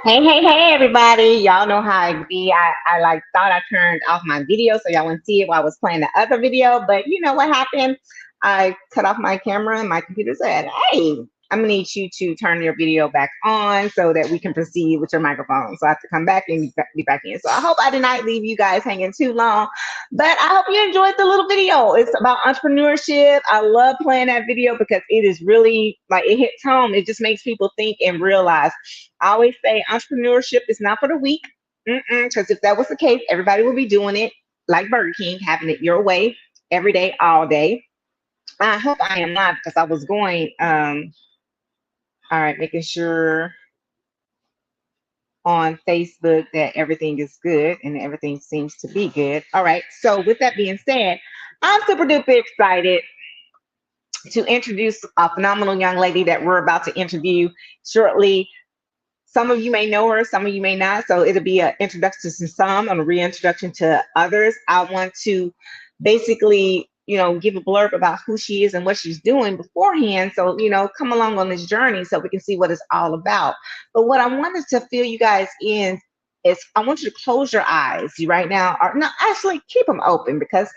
Hey, everybody. Y'all know how it be. I like thought I turned off my video so y'all wouldn't see it while I was playing the other video. But you know what happened? I cut off my camera and my computer said, hey, I'm gonna need you to turn your video back on so that we can proceed with your microphone. So I have to come back and be back in. So I hope I did not leave you guys hanging too long, but I hope you enjoyed the little video. It's about entrepreneurship. I love playing that video because it is really like it hits home. It just makes people think and realize. I always say entrepreneurship is not for the weak. Because if that was the case, everybody would be doing it like Burger King, having it your way every day, all day. I hope I am not because I was going, all right, making sure on Facebook that everything is good and everything seems to be good. All right. So with that being said, I'm super duper excited to introduce a phenomenal young lady that we're about to interview shortly. Some of you may know her, some of you may not. So it'll be an introduction to some and a reintroduction to others. I want to basically, give a blurb about who she is and what she's doing beforehand. So, come along on this journey so we can see what it's all about. But what I wanted to fill you guys in is I want you to close your eyes right now, or no, actually keep them open because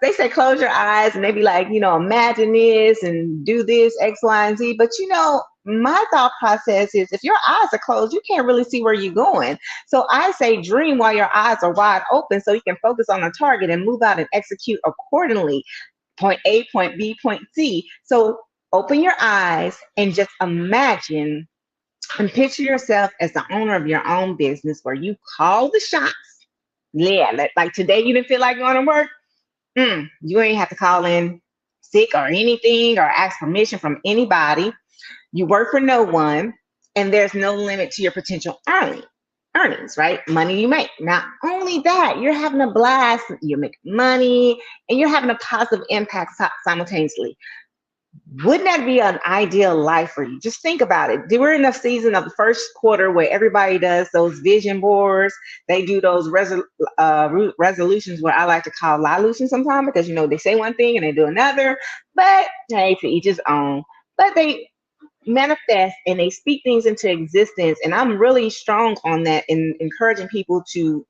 they say close your eyes and they be like, imagine this and do this, X, Y, and Z. But my thought process is if your eyes are closed, you can't really see where you're going. So I say dream while your eyes are wide open so you can focus on the target and move out and execute accordingly. Point A, point B, point C. So open your eyes and just imagine and picture yourself as the owner of your own business where you call the shots. Yeah, like today you didn't feel like going to work. You ain't have to call in sick or anything or ask permission from anybody. You work for no one, and there's no limit to your potential earnings, right? Money you make. Not only that, you're having a blast, you're making money, and you're having a positive impact simultaneously. Wouldn't that be an ideal life for you? Just think about it. We're in the season of the first quarter where everybody does those vision boards. They do those resolutions where I like to call lilutions sometimes because, they say one thing and they do another. But hey, to each his own. But they manifest and they speak things into existence. And I'm really strong on that in encouraging people to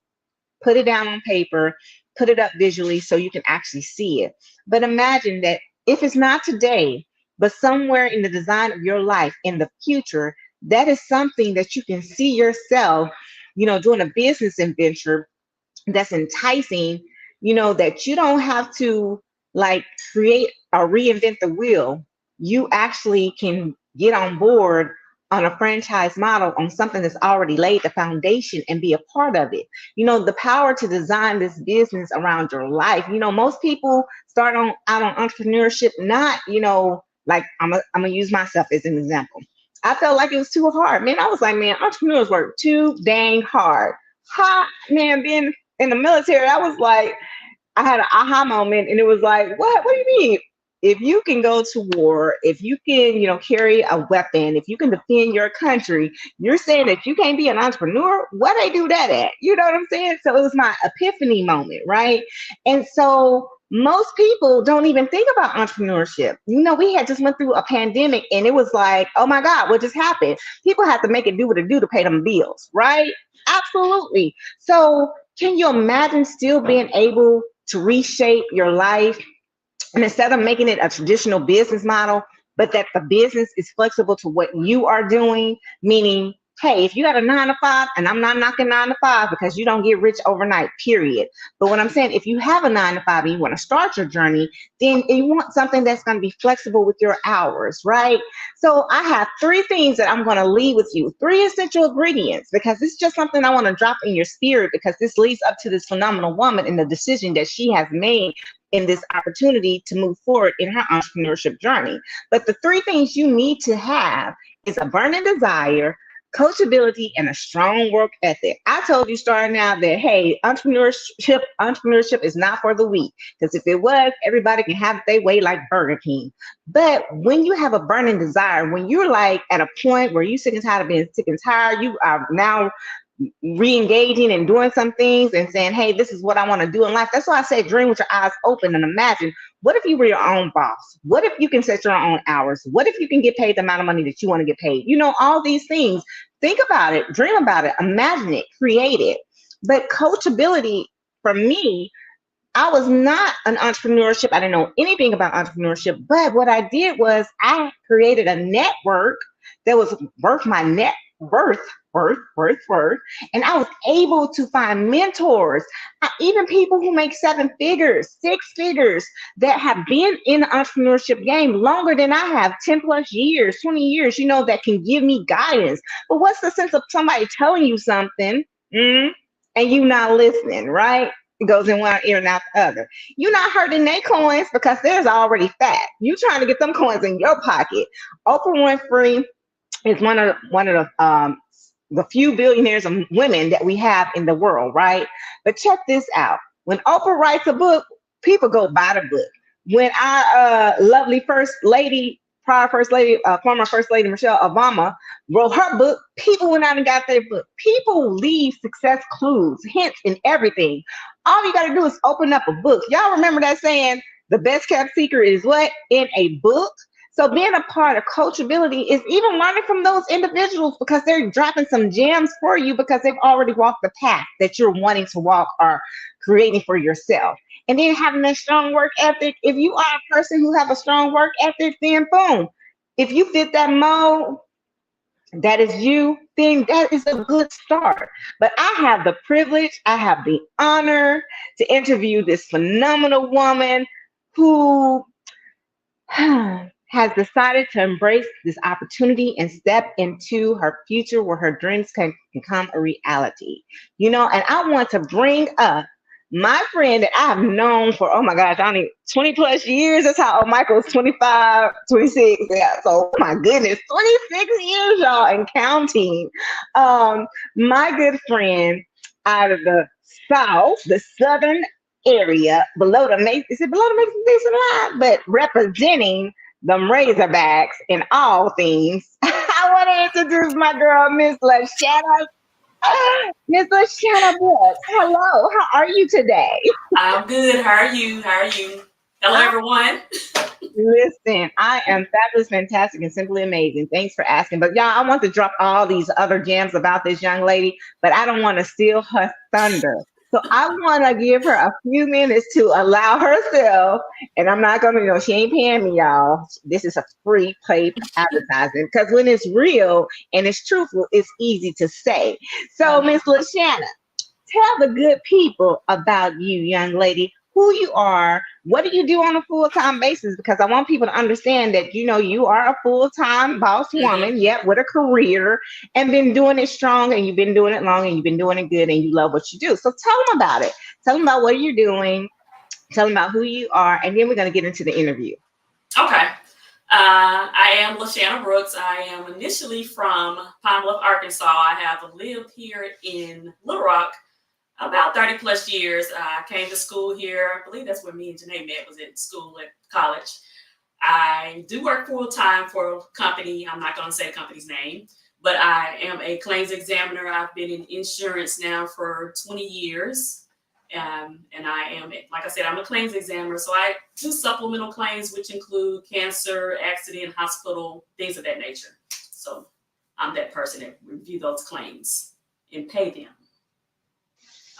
put it down on paper, put it up visually so you can actually see it. But imagine that if it's not today, but somewhere in the design of your life in the future, that is something that you can see yourself, doing a business adventure that's enticing, that you don't have to like create or reinvent the wheel. You actually can get on board on a franchise model on something that's already laid the foundation and be a part of it. The power to design this business around your life. Most people start out on entrepreneurship, not, like I'm gonna use myself as an example. I felt like it was too hard. Man, I was like, man, entrepreneurs work too dang hard. Man, being in the military, I was like, I had an aha moment, and it was like, what? What do you mean? If you can go to war, if you can, carry a weapon, if you can defend your country, you're saying that you can't be an entrepreneur? Where they do that at? You know what I'm saying? So it was my epiphany moment, right? And so most people don't even think about entrepreneurship. We had just went through a pandemic, and it was like, oh my God, what just happened? People have to make it do what it do to pay them bills, right? Absolutely. So can you imagine still being able to reshape your life and instead of making it a traditional business model, but that the business is flexible to what you are doing, meaning, hey, if you got a 9 to 5, and I'm not knocking 9 to 5 because you don't get rich overnight, period. But what I'm saying, if you have a 9 to 5 and you want to start your journey, then you want something that's going to be flexible with your hours, right? So I have 3 things that I'm going to leave with you, 3 essential ingredients, because it's just something I want to drop in your spirit because this leads up to this phenomenal woman and the decision that she has made in this opportunity to move forward in her entrepreneurship journey. But the 3 things you need to have is a burning desire, coachability, and a strong work ethic. I told you starting out that, hey, entrepreneurship is not for the weak. Because if it was, everybody can have it their way like Burger King. But when you have a burning desire, when you're like at a point where you're sick and tired of being sick and tired, you are now re-engaging and doing some things and saying, hey, this is what I want to do in life. That's why I say dream with your eyes open and imagine, what if you were your own boss? What if you can set your own hours? What if you can get paid the amount of money that you want to get paid? All these things. Think about it, dream about it, imagine it, create it. But coachability for me, I was not an entrepreneurship. I didn't know anything about entrepreneurship. But what I did was I created a network that was worth my net worth. And I was able to find mentors, even people who make 7 figures, 6 figures, that have been in the entrepreneurship game longer than I have, 10 plus years, 20 years, that can give me guidance. But what's the sense of somebody telling you something and you not listening, right? It goes in one ear and out the other. You're not hurting their coins because there's already fat. You trying to get them coins in your pocket. Oprah Winfrey is one of the few billionaires of women that we have in the world, right? But check this out. When Oprah writes a book, people go buy the book. When our lovely former First Lady Michelle Obama wrote her book, people went out and got their book. People leave success clues, hints, and everything. All you got to do is open up a book. Y'all remember that saying, the best kept secret is what? In a book. So being a part of coachability is even learning from those individuals because they're dropping some gems for you because they've already walked the path that you're wanting to walk or creating for yourself. And then having a strong work ethic. If you are a person who have a strong work ethic, then boom. If you fit that mold, that is you, then that is a good start. But I have the privilege, I have the honor to interview this phenomenal woman who has decided to embrace this opportunity and step into her future where her dreams can become a reality. And I want to bring up my friend that I have known for, oh my gosh, 20 plus years. That's how old Michael's 25, 26. Yeah. So, oh my goodness, 26 years, y'all, and counting. My good friend out of the South, the Southern area, below the Mason-Dixon line, but representing them Razorbacks in all things. I want to introduce my girl, Miss LaShana. Miss LaShana Brooks. Hello, how are you today? I'm good. How are you? Hello, everyone. Listen, I am fabulous, fantastic, and simply amazing. Thanks for asking. But y'all, I want to drop all these other gems about this young lady, but I don't want to steal her thunder. So I want to give her a few minutes to allow herself, and I'm not going to, she ain't paying me, y'all. This is a free paid advertising because when it's real and it's truthful, it's easy to say. So, Miss LaShana, tell the good people about you, young lady, who you are, what do you do on a full-time basis? Because I want people to understand that, you are a full-time boss woman, yet with a career, and been doing it strong, and you've been doing it long, and you've been doing it good, and you love what you do. So tell them about it. Tell them about what you're doing. Tell them about who you are, and then we're going to get into the interview. Okay. I am LaShana Brooks. I am initially from Pine Bluff, Arkansas. I have lived here in Little Rock about 30 plus years. I came to school here. I believe that's where me and Janae met, was at school at college. I do work full time for a company. I'm not going to say the company's name, but I am a claims examiner. I've been in insurance now for 20 years. And I am, like I said, I'm a claims examiner. So I do supplemental claims, which include cancer, accident, hospital, things of that nature. So I'm that person that review those claims and pay them.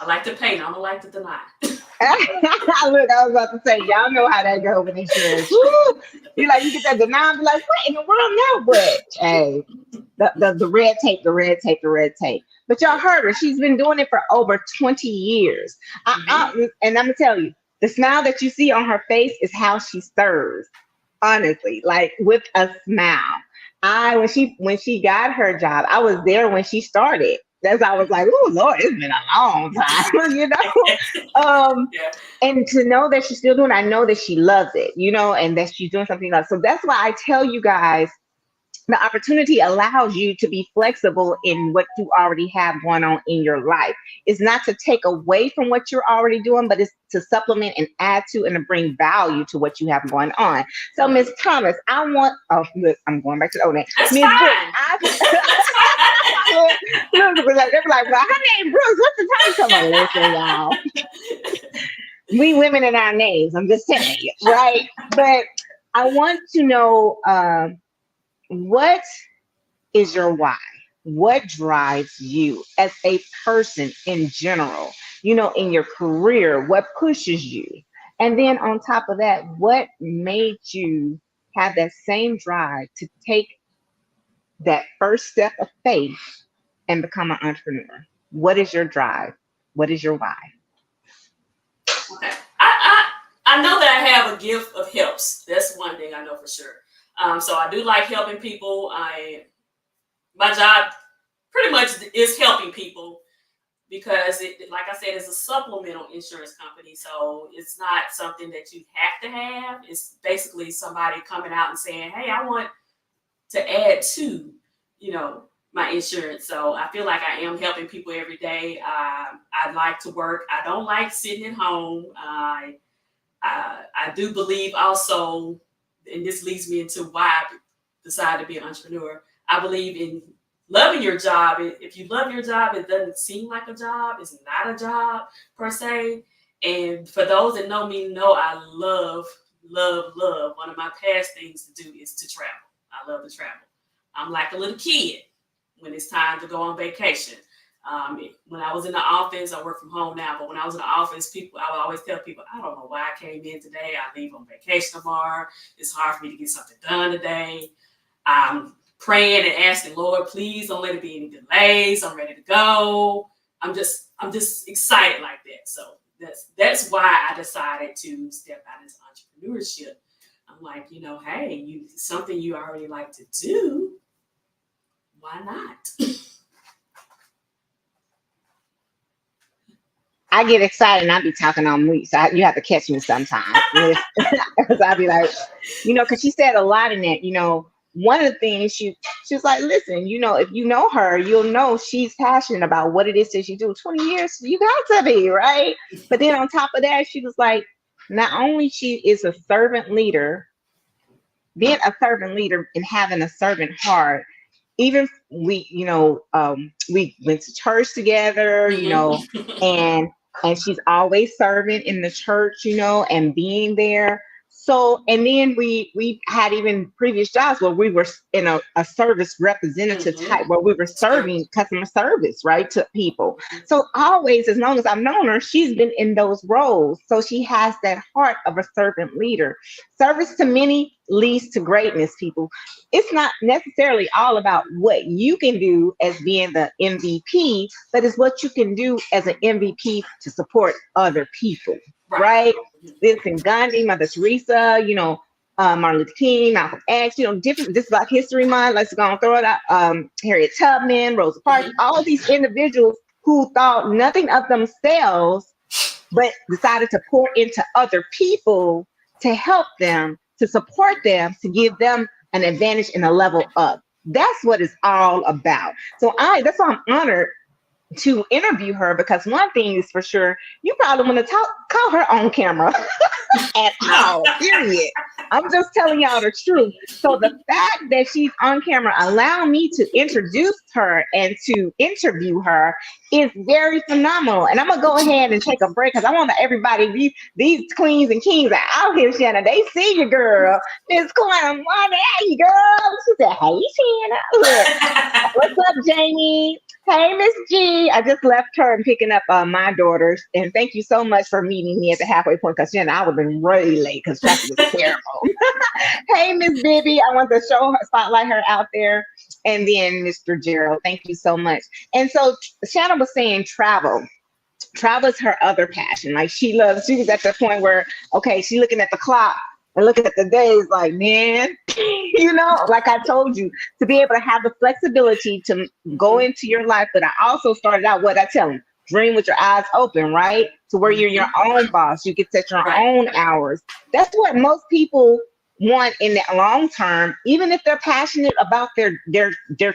I like to pay, I don't like to deny. Look, I was about to say, y'all know how that goes with insurance. You get that deny, and be like, what in the world now? But hey, the red tape. But y'all heard her. She's been doing it for over 20 years. And I'm gonna tell you, the smile that you see on her face is how she serves. Honestly, like with a smile. When she got her job, I was there when she started. I was like, oh Lord, it's been a long time, And to know that she's still doing it, I know that she loves it, and that she's doing something else. So that's why I tell you guys, the opportunity allows you to be flexible in what you already have going on in your life. It's not to take away from what you're already doing, but it's to supplement and add to and to bring value to what you have going on. So, Miss Thomas, I'm going back to the old name. Miss Brooks, they're like, well, her name Brooks. What's the time? Come on, listen, y'all. We women in our names. I'm just saying, right? But I want to know, what is your why? what drives you as a person in general, in your career, what pushes you? And then on top of that, what made you have that same drive to take that first step of faith and become an entrepreneur? What is your drive? What is your why? Okay. I know that I have a gift of helps. That's one thing I know for sure. So I do like helping people. My job pretty much is helping people because like I said, it's a supplemental insurance company. So it's not something that you have to have. It's basically somebody coming out and saying, hey, I want to add to, my insurance. So I feel like I am helping people every day. I like to work. I don't like sitting at home. I do believe also, and this leads me into why I decided to be an entrepreneur. I believe in loving your job. If you love your job, it doesn't seem like a job. It's not a job per se. And for those that know me, know I love. One of my past things to do is to travel. I love to travel. I'm like a little kid when it's time to go on vacation. When I was in the office, I work from home now, but when I was in the office, I would always tell people, I don't know why I came in today. I leave on vacation tomorrow. It's hard for me to get something done today. I'm praying and asking, Lord, please don't let it be any delays. I'm ready to go. I'm just excited like that. So that's why I decided to step out into entrepreneurship. I'm like, hey, something you already like to do. Why not? I get excited and I be talking on mute, so you have to catch me sometimes. Because I be like, because she said a lot in that. One of the things she was like, listen, if you know her, you'll know she's passionate about what it is that she do. 20 years, you got to be, right? But then on top of that, she was like, not only she is a servant leader, being a servant leader and having a servant heart. Even we went to church together, and she's always serving in the church, and being there. So, and then we had even previous jobs where we were in a service representative type, where we were serving customer service, right, to people. So always, as long as I've known her, she's been in those roles. So she has that heart of a servant leader. Service to many leads to greatness, people. It's not necessarily all about what you can do as being the MVP, but it's what you can do as an MVP to support other people, right? Listen, Gandhi, Mother Teresa, Martin Luther King, Malcolm X, different. This is Black History Month. Let's go and throw it out. Harriet Tubman, Rosa Parks, all these individuals who thought nothing of themselves, but decided to pour into other people to help them, to support them, to give them an advantage and a level up. That's what it's all about. So that's why I'm honored to interview her, because one thing is for sure, you probably want to call her on camera at all, period. I'm just telling y'all the truth. So the fact that she's on camera, allow me to introduce her and to interview her is very phenomenal. And I'm going to go ahead and take a break because I want everybody, these queens and kings are out here, Shanna. They see you, girl. Miss Quantum, hey, girl. She said, hey, Shanna. Look, what's up, Jamie? Hey, Miss G. I just left her and picking up my daughters. And thank you so much for meeting me at the halfway point, because Shanna, I would have been really late because traffic was terrible. Hey, Miss Bibby. I want to spotlight her out there. And then Mr. Gerald, thank you so much. And so Shanna was saying travel. Travel is her other passion. Like she was at the point where, okay, she's looking at the clock and looking at the days like, man, like I told you, to be able to have the flexibility to go into your life. But I also started out, what I tell them, dream with your eyes open, right? To where you're your own boss. You can set your own hours. That's what most people want in the long term, even if they're passionate about their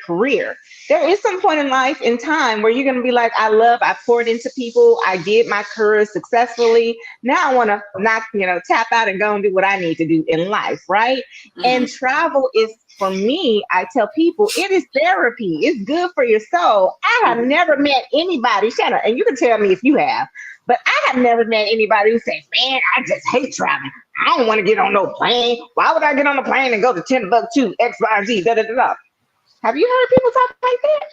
career. There is some point in life in time where you're going to be like, I poured into people. I did my career successfully. Now I want to tap out and go and do what I need to do in life. Right. Mm-hmm. And travel is, for me, I tell people, it is therapy. It's good for your soul. I have never met anybody, Shanna, and you can tell me if you have, but I have never met anybody who says, man, I just hate traveling. I don't want to get on no plane. Why would I get on a plane and go to Timbuktu, X, Y, Z, da, da, da, da? Have you heard people talk like that?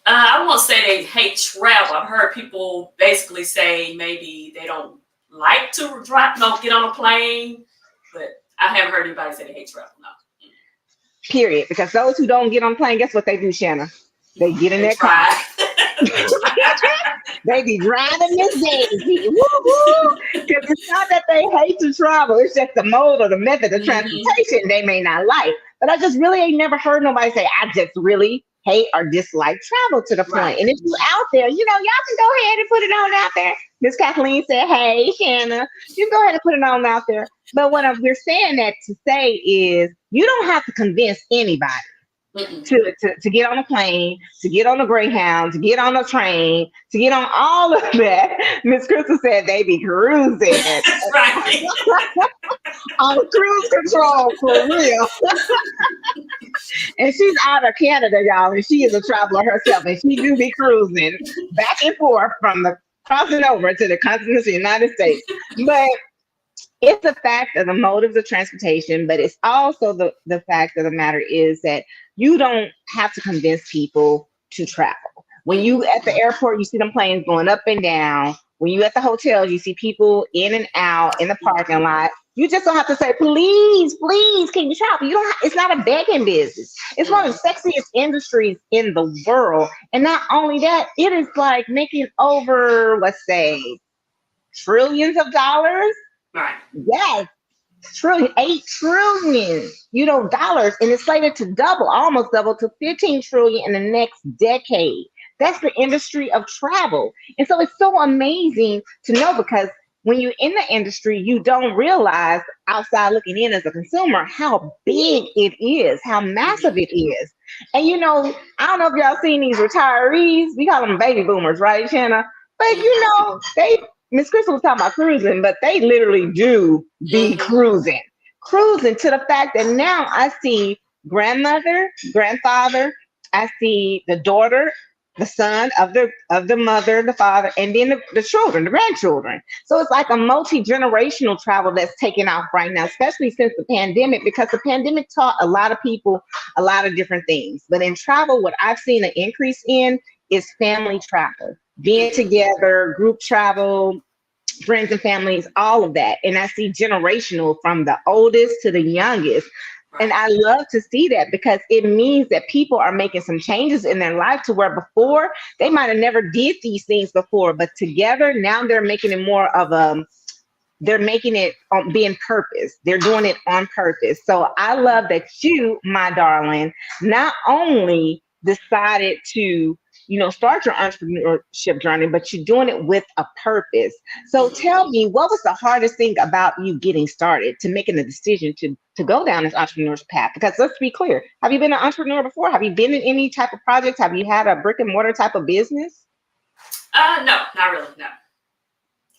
I won't say they hate travel. I've heard people basically say maybe they don't like to get on a plane, but I haven't heard anybody say they hate travel. No. Period. Because those who don't get on the plane, guess what they do, Shanna? They get in their car. They be driving Miss Daisy. Woo-hoo! Because it's not that they hate to travel. It's just the mode or the method of transportation they may not like. But I just really ain't never heard nobody say, I just really hate or dislike travel to the point. Right. And if you out there, y'all can go ahead and put it on out there. Miss Kathleen said, hey, Shanna, you can go ahead and put it on out there. But what we're saying that to say is you don't have to convince anybody to get on a plane, to get on a Greyhound, to get on a train, to get on all of that. Miss Crystal said they be cruising. That's right. On cruise control, for real. And she's out of Canada, y'all, and she is a traveler herself, and she do be cruising back and forth from the crossing over to the continent of the United States. But it's a fact of the motives of transportation, but it's also the fact of the matter is that you don't have to convince people to travel. When you at the airport, you see them planes going up and down. When you at the hotels, you see people in and out in the parking lot. You just don't have to say, please, please, can you travel? You don't. It's not a begging business. It's one of the sexiest industries in the world. And not only that, it is like making over, let's say, trillions of dollars. Right. Yes. $8 trillion, dollars, and it's slated to almost double to 15 trillion in the next decade. That's the industry of travel. And so it's so amazing to know, because when you're in the industry, you don't realize outside looking in as a consumer how big it is, how massive it is. And I don't know if y'all seen these retirees. We call them baby boomers, right, Shanna? But Miss Crystal was talking about cruising, but they literally do be cruising to the fact that now I see grandmother, grandfather, I see the daughter, the son of the mother, the father, and then the children, the grandchildren. So it's like a multi-generational travel that's taking off right now, especially since the pandemic, because the pandemic taught a lot of people a lot of different things. But in travel, what I've seen an increase in is family travel. Being together, group travel, friends and families, all of that. And I see generational from the oldest to the youngest. Right. And I love to see that, because it means that people are making some changes in their life to where before they might have never did these things before, but together now they're making it more of they're making it being purpose. They're doing it on purpose. So I love that you, my darling, not only decided to start your entrepreneurship journey, but you're doing it with a purpose. So tell me, what was the hardest thing about you getting started, to making the decision to go down this entrepreneurship path? Because let's be clear, have you been an entrepreneur before? Have you been in any type of project? Have you had a brick and mortar type of business? No, not really, no.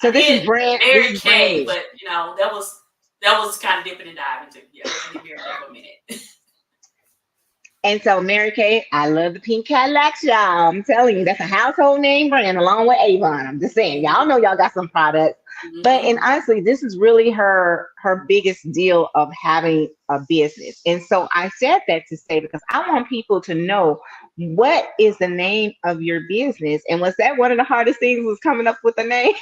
So this is brand Mary Kay, but that was kind of dipping and diving too. Yeah, I didn't hear that for a minute. And so Mary Kay, I love the pink Cadillacs, y'all. I'm telling you, that's a household name brand along with Avon. I'm just saying, y'all know y'all got some products. But and honestly, this is really her biggest deal of having a business. And so I said that to say, because I want people to know, what is the name of your business? And was that one of the hardest things, was coming up with a name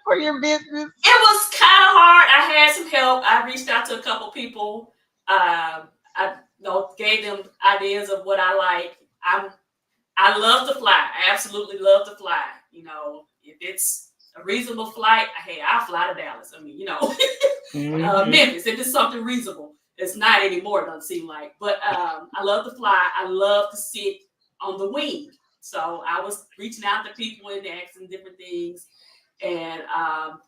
for your business? It was kind of hard. I had some help. I reached out to a couple people. I gave them ideas of what I like. I love to fly. I absolutely love to fly. If it's a reasonable flight, hey, I'll fly to Dallas. I mean, Memphis, if it's something reasonable. It's not anymore, it doesn't seem like. But I love to fly. I love to sit on the wing. So I was reaching out to people and asking different things. And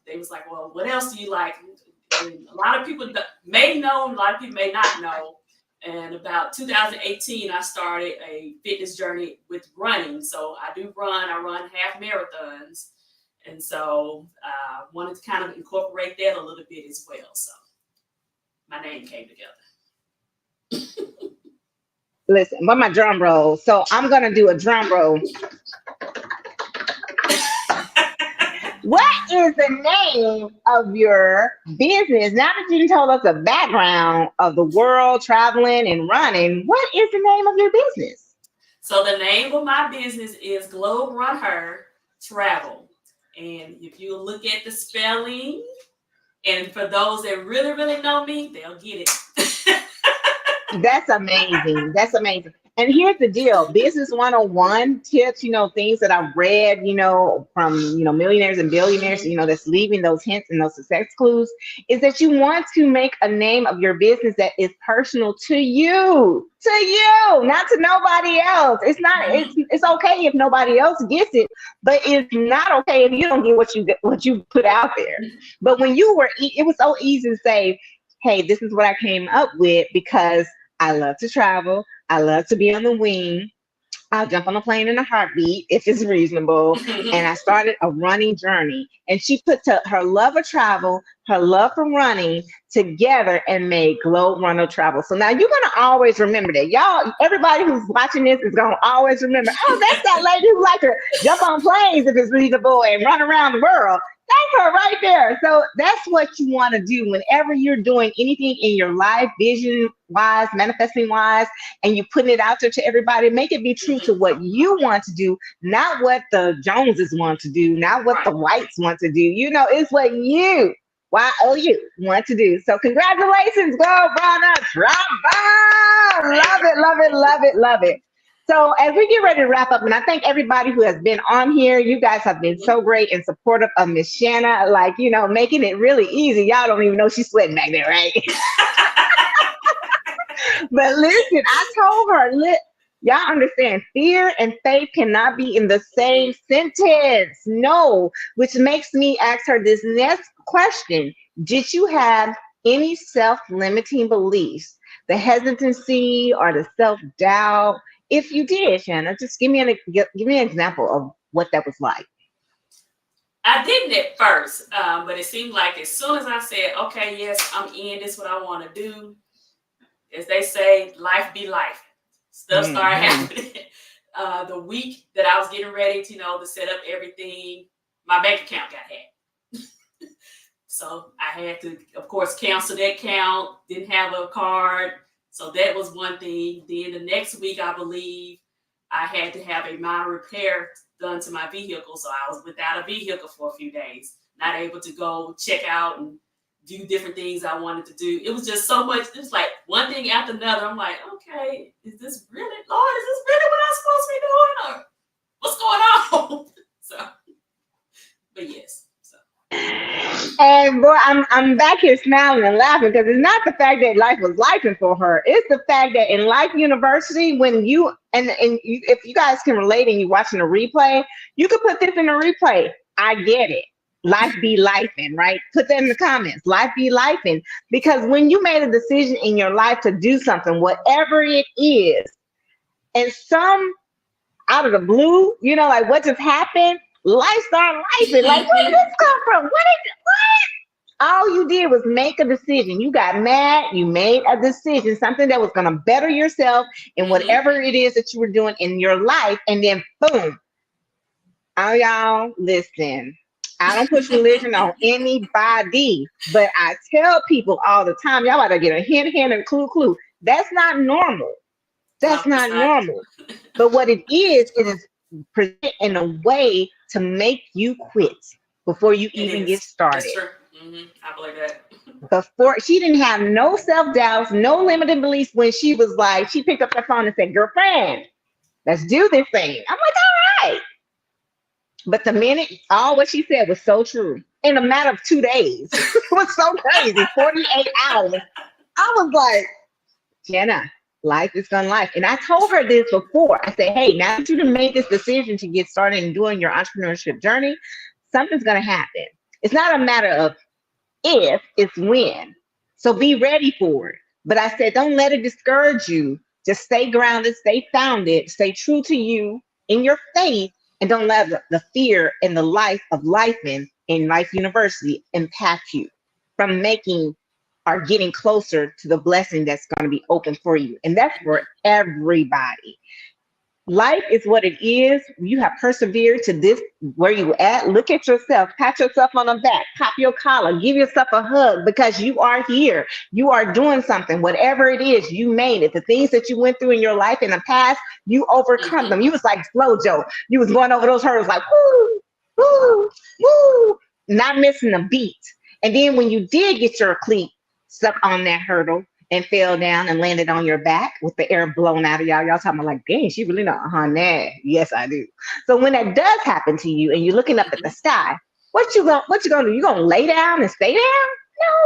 they was like, well, what else do you like? And a lot of people may know, a lot of people may not know. And about 2018, I started a fitness journey with running. So I run half marathons. And so I wanted to kind of incorporate that a little bit as well. So my name came together. Listen, but my drum roll. So I'm going to do a drum roll. What is the name of your business? Now that you told us the background of the world traveling and running, what is the name of your business? So the name of my business is 𝓗𝓮 𝓑𝓾. And if you look at the spelling, and for those that really, really know me, they'll get it. That's amazing. That's amazing. And here's the deal, business 101 tips, things that I've read, from, millionaires and billionaires, that's leaving those hints and those success clues, is that you want to make a name of your business that is personal to you, not to nobody else. It's not, it's okay if nobody else gets it, but it's not okay if you don't get what you put out there. But when it was so easy to say, hey, this is what I came up with because I love to travel. I love to be on the wing. I'll jump on a plane in a heartbeat if it's reasonable. And I started a running journey. And she put her love of travel, her love for running together and made 𝓗𝓮 𝓑𝓾. So now you're going to always remember that. Y'all, everybody who's watching this is going to always remember, oh, that's that lady who likes to jump on planes if it's reasonable and run around the world. That's her right there. So that's what you want to do whenever you're doing anything in your life, vision wise, manifesting wise, and you putting it out there to everybody. Make it be true to what you want to do, not what the Joneses want to do, not what the whites want to do. It's what you, YOU, want to do. So congratulations, 𝓗𝓮 𝓑𝓾. Love it, love it, love it, love it. So as we get ready to wrap up, and I thank everybody who has been on here. You guys have been so great and supportive of Miss Shanna, making it really easy. Y'all don't even know she's sweating back there, right? But listen, I told her, y'all understand, fear and faith cannot be in the same sentence. No, which makes me ask her this next question. Did you have any self-limiting beliefs, the hesitancy or the self-doubt? If you did, Shanna, just give me an example of what that was like. I didn't at first, but it seemed like as soon as I said, okay, yes, I'm in, this is what I want to do, as they say, life be life. Stuff started happening. The week that I was getting ready to set up everything, my bank account got hacked. So I had to, of course, cancel that account, didn't have a card. So that was one thing. Then the next week, I believe, I had to have a minor repair done to my vehicle. So I was without a vehicle for a few days, not able to go check out and do different things I wanted to do. It was just so much. It was like one thing after another. I'm like, okay, is this really, Lord, is this really what I'm supposed to be doing? Or what's going on? So, but yes. And boy, I'm back here smiling and laughing because it's not the fact that life was lifing for her. It's the fact that in Life University, when you if you guys can relate and you're watching a replay, you can put this in a replay. I get it. Life be lifing, right? Put that in the comments. Life be lifing. Because when you made a decision in your life to do something, whatever it is, and some out of the blue, what just happened? Life started lifing. Like, where did this come from? What? All you did was make a decision. You got mad. You made a decision, something that was going to better yourself in whatever it is that you were doing in your life. And then boom. Oh, y'all, listen. I don't push religion on anybody, but I tell people all the time, y'all gotta get a hint and clue. That's not normal. That's not normal. But what it is present in a way to make you quit before you even get started. That's true. I believe that. Before, she didn't have no self-doubts, no limiting beliefs when she was like, she picked up that phone and said, girlfriend, let's do this thing. I'm like, all right. But the minute, all what she said was so true. In a matter of 2 days. It was so crazy. 48 hours. I was like, Jenna, life is gonna life. And I told her this before. I said, hey, now that you've made this decision to get started and doing your entrepreneurship journey, something's gonna happen. It's not a matter of if, it's when. So be ready for it. But I said, don't let it discourage you. Just stay grounded, stay founded, stay true to you in your faith, and don't let the fear and the life of life in Life University impact you from making or getting closer to the blessing that's going to be open for you. And that's for everybody. Life is what it is. You have persevered to this where you at. Look at yourself, pat yourself on the back, pop your collar, give yourself a hug because you are here. You are doing something. Whatever it is, you made it. The things that you went through in your life in the past, you overcome them. You was like Flojo. You was going over those hurdles like woo, woo, woo, not missing a beat. And then when you did get your cleat stuck on that hurdle, and fell down and landed on your back with the air blown out of y'all. Y'all talking about like, dang, she really not on that. Yes, I do. So when that does happen to you and you're looking up at the sky, what you gonna do? You gonna lay down and stay down?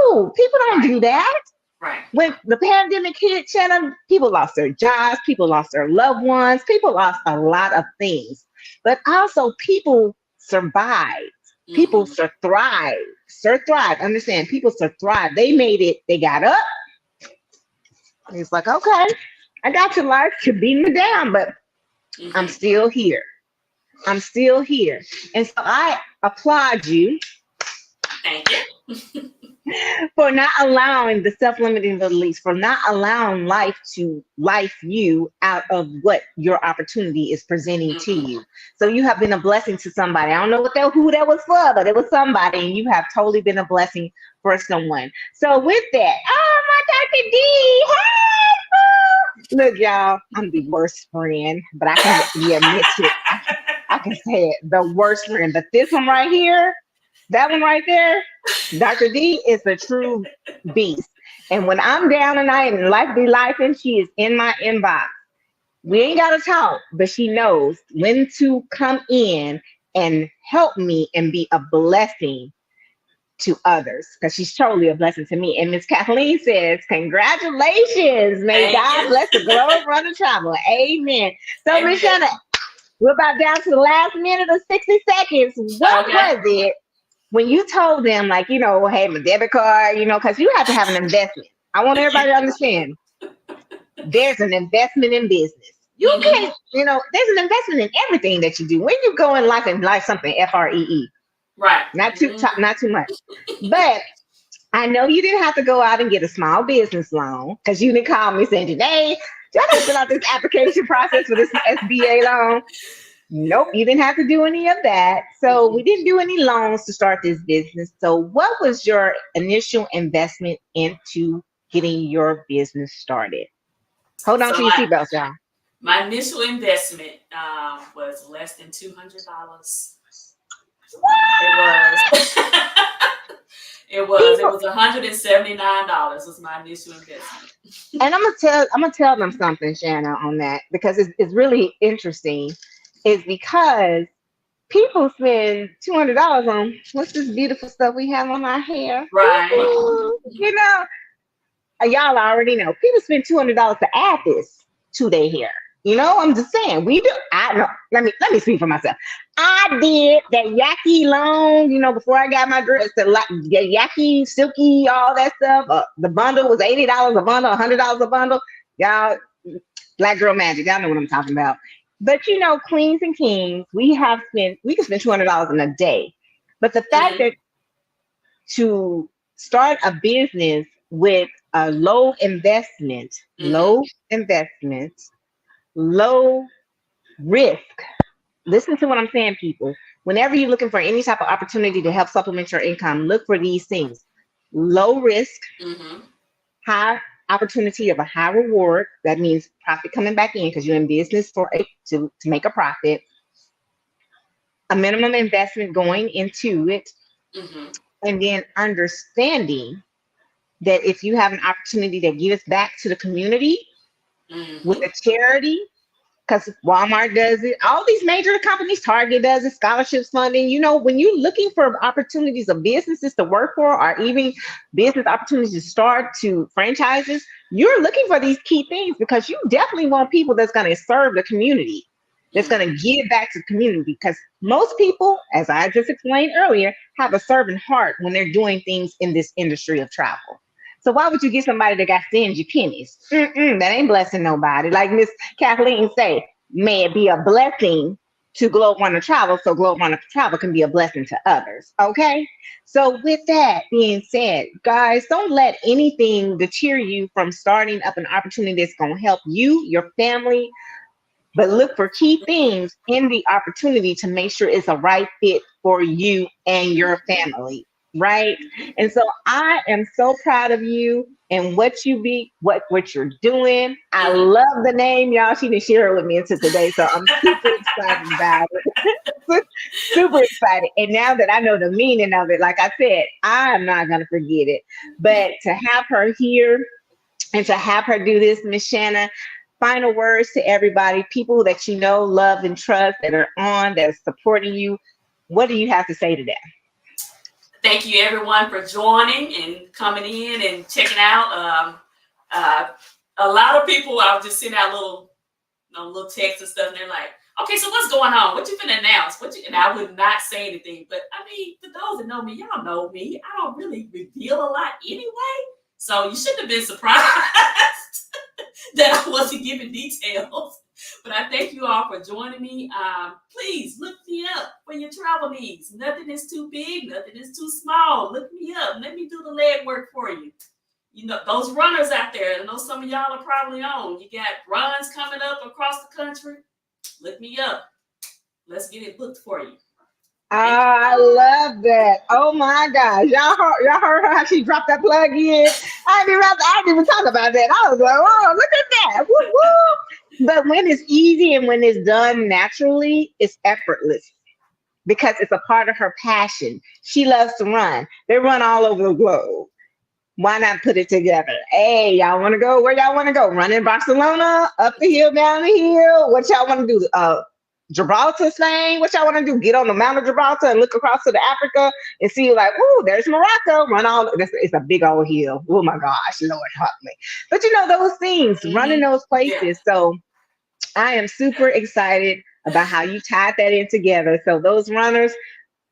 No, people don't do that. Right. When the pandemic hit, Shannon, people lost their jobs, people lost their loved ones, people lost a lot of things. But also people survived. People thrive. Thrive. Understand, people thrive. They made it, they got up. He's like, okay, I got your life to beat me down, but I'm still here. I'm still here. And so I applaud you. Thank you. For not allowing the self-limiting beliefs, for not allowing life to life you out of what your opportunity is presenting to you. So you have been a blessing to somebody. I don't know who that was for, but it was somebody, and you have totally been a blessing for someone. So with that, oh my Dr. D, hey, look, y'all, I'm the worst friend, but I can admit it. I can say it, the worst friend. But this one right here, that one right there, Dr. D is a true beast. And when I'm down tonight and life be life, and she is in my inbox, we ain't got to talk, but she knows when to come in and help me and be a blessing to others, because she's truly a blessing to me. And Miss Kathleen says, congratulations. May God bless the Globe Runner Travel. Amen. So, Miss Shanna, we're about down to the last minute of 60 seconds. What was it when you told them, like, you know, hey, my debit card, you know, because you have to have an investment. I want everybody to understand there's an investment in business. You can't, you know, there's an investment in everything that you do. When you go in life and life something FREE. Right. Not too much. But I know you didn't have to go out and get a small business loan, because you didn't call me saying, today, do I have to fill out this application process for this SBA loan? Nope, you didn't have to do any of that. So we didn't do any loans to start this business. So what was your initial investment into getting your business started? Hold on to your seatbelts, y'all. My initial investment was less than $200. It was $179 was my initial investment. And I'm gonna tell them something, Shanna, on that, because it's really interesting. Is because people spend $200 on what's this beautiful stuff we have on our hair, right? You know, y'all already know people spend $200 to add this to their hair. You know, I'm just saying we do. I know. Let me speak for myself. I did that yaki long, you know, before I got my dress. The yaki, silky, all that stuff. The bundle was $80 a bundle, $100 a bundle. Y'all, Black Girl Magic. Y'all know what I'm talking about. But you know, queens and kings, we can spend $200 in a day. But the fact that to start a business with a low investment, low risk. Listen to what I'm saying, people. Whenever you're looking for any type of opportunity to help supplement your income, look for these things: low risk, high opportunity of a high reward. That means profit coming back in because you're in business to make a profit. A minimum investment going into it, and then understanding that if you have an opportunity that gives back to the community with a charity, because Walmart does it, all these major companies, Target does it, scholarships funding. You know, when you're looking for opportunities of businesses to work for, or even business opportunities to start to franchises, you're looking for these key things because you definitely want people that's going to serve the community, that's going to give back to the community. Because most people, as I just explained earlier, have a servant heart when they're doing things in this industry of travel. So why would you get somebody that got stingy pennies? That ain't blessing nobody. Like Miss Kathleen say, may it be a blessing to Globe Runner Travel, so Globe Runner Travel can be a blessing to others. Okay. So with that being said, guys, don't let anything deter you from starting up an opportunity that's going to help you, your family, but look for key things in the opportunity to make sure it's a right fit for you and your family, right? And so I am so proud of you and what you're doing. I Mhm. love the name, y'all. She didn't share it with me until today, so I'm super excited about it. Super excited. And now that I know the meaning of it, like I said, I'm not gonna forget it. But to have her here and to have her do this, Miss Shanna, final words to everybody, people that you know, love, and trust that are on, that are supporting you. What do you have to say to them? Thank you everyone for joining and coming in and checking out. Uh, a lot of people, I was just sending out little, little texts and stuff, and they're like, "Okay, so what's going on? What you finna announce?" And I would not say anything, but I mean, for those that know me, y'all know me. I don't really reveal a lot anyway, so you shouldn't have been surprised that I wasn't giving details. But I thank you all for joining me. Please look me up for your travel needs. Nothing is too big, nothing is too small. Look me up. Let me do the leg work for you. You know, those runners out there, I know some of y'all are probably on. You got runs coming up across the country. Look me up. Let's get it booked for you. Thank you. I love that. Oh my gosh. Y'all heard her how she dropped that plug in? I didn't even talk about that. I was like, oh, look at that. Woo, woo. But when it's easy and when it's done naturally, it's effortless because it's a part of her passion. She loves to run. They run all over the globe. Why not put it together? Hey, y'all want to go? Where y'all want to go? Run in Barcelona, up the hill, down the hill. What y'all want to do? Gibraltar, Spain. What y'all want to do? Get on the Mount of Gibraltar and look across to the Africa and see like, ooh, there's Morocco. Run all. It's a big old hill. Oh my gosh, Lord help me. But you know those things, running those Yeah. places. So I am super excited about how you tied that in together. So those runners,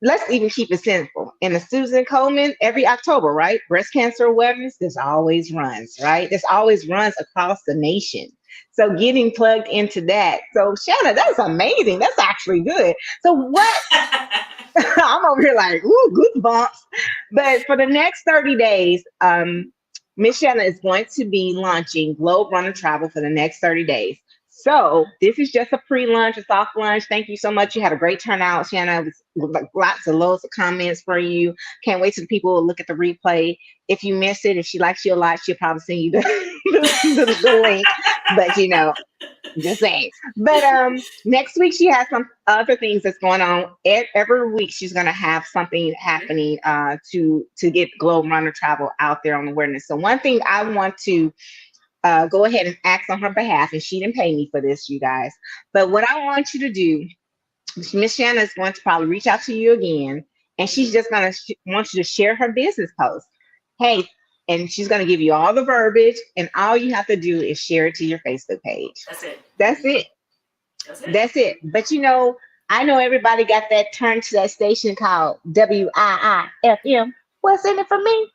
let's even keep it simple. In the Susan Komen, every October, right? Breast cancer awareness, there's always runs, right? There's always runs across the nation. So getting plugged into that. So Shanna, that's amazing. That's actually good. So what I'm over here like, ooh, goosebumps. But for the next 30 days, Miss Shanna is going to be launching Globe Runner Travel for the next 30 days. So this is just a pre-lunch, a soft lunch. Thank you so much. You had a great turnout, Shanna. It was like loads of comments for you. Can't wait till the people will look at the replay. If you miss it, if she likes you a lot, she'll probably send you the link. But you know, just saying. But next week she has some other things that's going on. Every week she's gonna have something happening to get Globe Runner Travel out there on awareness. So one thing I want to go ahead and ask on her behalf, and she didn't pay me for this, you guys. But what I want you to do, Miss Shanna is going to probably reach out to you again, and she's just gonna want you to share her business post. Hey, and she's gonna give you all the verbiage, and all you have to do is share it to your Facebook page. That's it. That's it. That's it. That's it. But you know, I know everybody got that turn to that station called WIIFM. What's in it for me?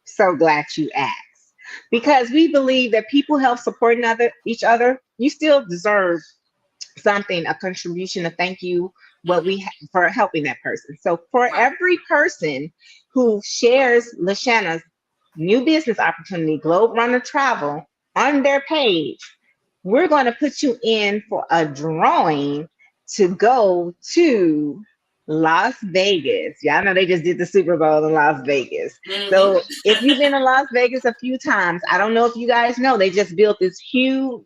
So glad you asked. Because we believe that people help support each other. You still deserve something, a contribution, a thank you, for helping that person. So for every person who shares LaShanna's new business opportunity, Globe Runner Travel, on their page, we're going to put you in for a drawing to go to Las Vegas. Y'all know they just did the Super Bowl in Las Vegas. So if you've been to Las Vegas a few times, I don't know if you guys know, they just built this huge,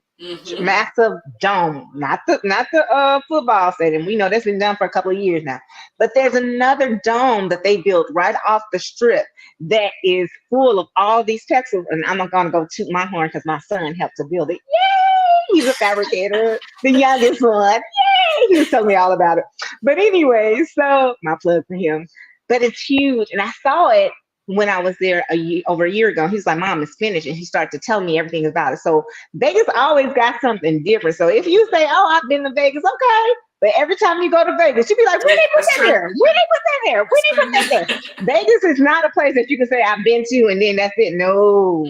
massive dome. Not the football stadium. We know that's been done for a couple of years now. But there's another dome that they built right off the strip that is full of all these Texas. And I'm not going to go toot my horn because my son helped to build it. Yay! He's a fabricator, the youngest one. Yay! He was telling me all about it. But anyway, so my plug for him. But it's huge. And I saw it when I was there over a year ago. He's like, Mom, it's finished. And he started to tell me everything about it. So Vegas always got something different. So if you say, oh, I've been to Vegas, okay. But every time you go to Vegas, you be like, where they put that there? Where they put that there? Where they put that there? Vegas is not a place that you can say I've been to and then that's it. No,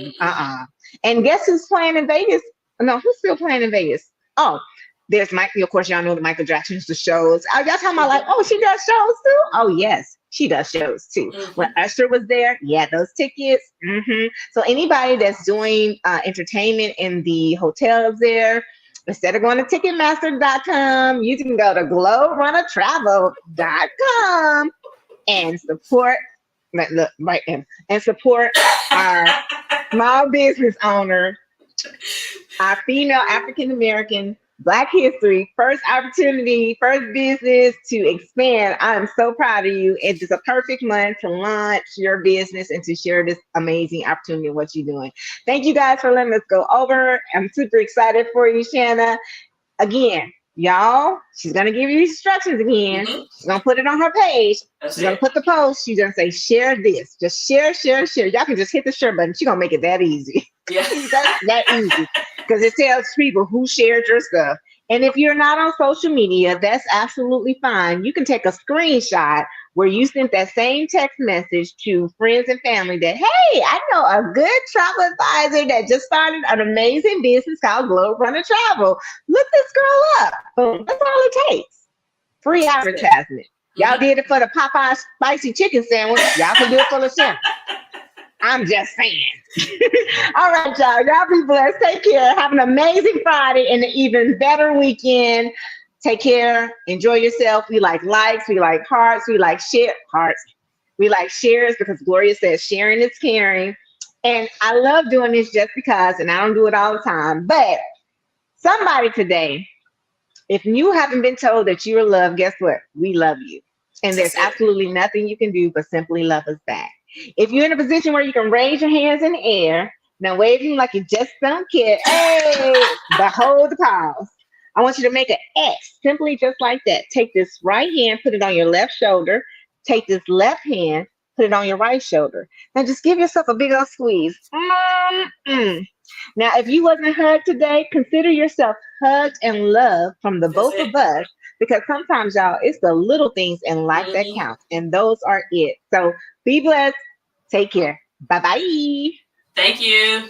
And guess who's playing in Vegas? No, who's still playing in Vegas? Oh, there's Michael. Of course, y'all know the Michael Jackson's the shows. Y'all talking about like, oh, she does shows too? Oh, yes, she does shows too. When Usher was there, yeah, those tickets. So anybody that's doing entertainment in the hotels there, Instead of going to Ticketmaster.com, you can go to 𝓣𝓮𝓻 and support, look, right, and support our small business owner, our female African American Black history, first opportunity, first business to expand. I am so proud of you. It's just a perfect month to launch your business and to share this amazing opportunity of what you're doing. Thank you guys for letting us go over. I'm super excited for you, Shanna. Again, y'all, she's gonna give you instructions again. Mhm. She's gonna put it on her page. That's She's gonna it. put the post. She's gonna say, share this. Just share, share, share. Y'all can just hit the share button. She's gonna make it that easy. Yeah. That's that easy. Because it tells people who shared your stuff. And if you're not on social media, that's absolutely fine. You can take a screenshot where you sent that same text message to friends and family that, hey, I know a good travel advisor that just started an amazing business called 𝓣𝓮𝓻 𝓑𝓼𝓲. Look this girl up. Boom. That's all it takes. Free advertisement. Y'all did it for the Popeye spicy chicken sandwich. Y'all can do it for the Shanna. I'm just saying. All right, y'all. Y'all be blessed. Take care. Have an amazing Friday and an even better weekend. Take care. Enjoy yourself. We like likes. We like hearts. We like hearts. We like shares because Gloria says sharing is caring. And I love doing this just because, and I don't do it all the time, but somebody today, if you haven't been told that you're loved, guess what? We love you. And there's absolutely nothing you can do but simply love us back. If you're in a position where you can raise your hands in the air, now wave them like you just don't care. Hey, but hold the pause. I want you to make an X, simply just like that. Take this right hand, put it on your left shoulder. Take this left hand, put it on your right shoulder. Now just give yourself a big old squeeze. Now, if you wasn't hugged today, consider yourself hugged and loved from the both of us, because sometimes, y'all, it's the little things in life that count, and those are it. So be blessed. Take care. Bye-bye. Thank you.